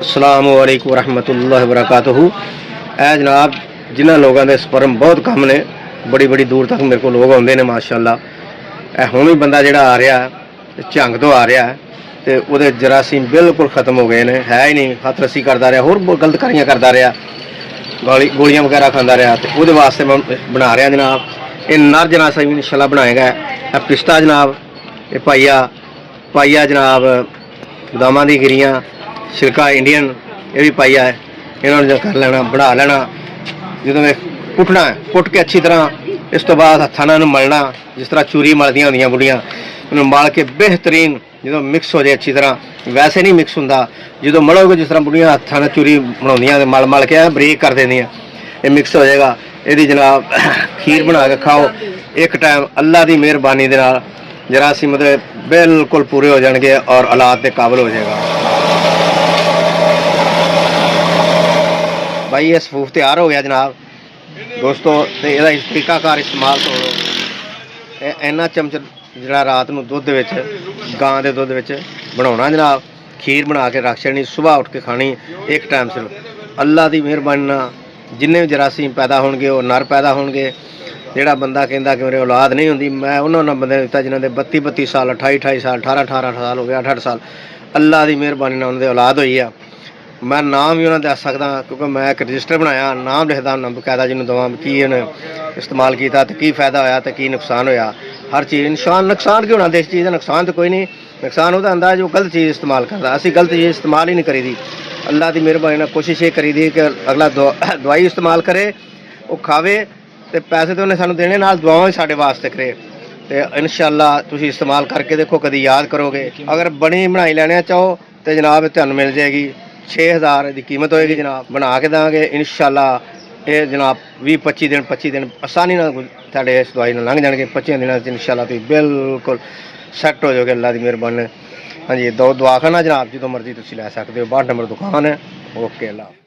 अस्सलाम वालेकुम रहमतुल्लाहि व बरकातहू। ऐ जनाब जिन्होंने लोगों के स्पर्म बहुत कम ने, बड़ी बड़ी दूर तक मेरे को लोग आते हैं माशाअल्लाह। ए हुण भी बंदा जिहड़ा आ रहा झंग तो आ रहा है तो वो जरासीम बिल्कुल खत्म हो गए हैं, है ही नहीं। हथ रस्सी करता रहा, होर गलत कारियां करता रहा, गोलियां वगैरह खाता रहा, तो वो वास्ते मैं बना रहा जनाब। ये नर जरासीम इंशाल्लाह बनाएगा। पिस्ता जनाब, ये पाइया जनाब, बदामां दी गिरियां, छिलका इंडियन ये भी पाइया है। इन्होंने कर लेना, बना लेना। जो मैं कुटना है, कुट के अच्छी तरह इस तो बाद हत्थां नाल मलना, जिस तरह चूरी मलदियां होंदियां बुढ़ियां, उन्हें मल के बेहतरीन जो मिक्स हो जाए अच्छी तरह। वैसे नहीं मिक्स होंदा, जो मलोगे जिस तरह बुढ़ियां हत्थां नाल चूरी बनाउंदियां ते मल मल के बरीक कर देंदियां, ये मिक्स हो जाएगा। यदि जनाब खीर बना के खाओ एक टाइम, अल्लाह की मेहरबानी दे नाल जरासीम बिल्कुल पूरे हो जाएंगे और औलाद के काबिल हो जाएगा। भाई ये सफूफ तैयार हो गया जनाब दोस्तों। तो यदा तरीकाकार इस्तेमाल तो इन्ना चमच जरा रात को दुध गां के दुध बना जनाब। खीर बना के रख छड़नी, सुबह उठ के खानी एक टाइम सिर्फ। अल्लाह की मेहरबानी जिन्ने भी जरासीम पैदा होंगे वो नर पैदा होंगे। जोड़ा बंदा कहता कि मेरे औलाद नहीं होंगी, मैं उन्होंने बंदे दिता जिन्होंने 32-32 साल, 28-28 साल, 18-18 साल हो गया, 8-8 साल अल्लाह की मेहरबानी उन्होंने औलाद हुई है। मैं नाम भी उन्होंने दस सकदा क्योंकि मैं एक रजिस्टर बनाया, नाम लिखदा हुंदा बकायदा, जिन्होंने दवा की उन्हें इस्तेमाल किया तो की फ़ायदा होया तो की नुकसान होया। हर चीज़ नुकसान क्यों होना, इस चीज़ का नुकसान तो कोई नहीं। नुकसान वह होंदा जो गलत चीज़ इस्तेमाल करता। असी गलत चीज़ इस्तेमाल ही नहीं करी दी। अल्लाह की मेहरबानी कोशिश ये करी दी कि अगला दवाई इस्तेमाल करे, वो खावे, तो पैसे तो उन्हें सानू देने, नाल दुआवां भी साडे वास्ते करे। तो इंशाअल्लाह तुसीं इस्तेमाल करके देखो, कभी याद करोगे। अगर बनी बनाई लेना चाहो तो जनाब तुहानू मिल जाएगी 6000 की कीमत होएगी जनाब। बना के देंगे इंशाअल्लाह। ये जनाब 20-25 दिन आसानी साढ़े इस दवाई लंघ जाएंगे। 25 दिनों इंशाअल्लाह तुम बिल्कुल सैट हो जाओगे अल्लाह की मेहरबानी। हाँ जी, दुआ खाना जनाब, जो मर्जी तुम लै सकते हो। 62 नंबर दुकान है। ओके अल्लाह।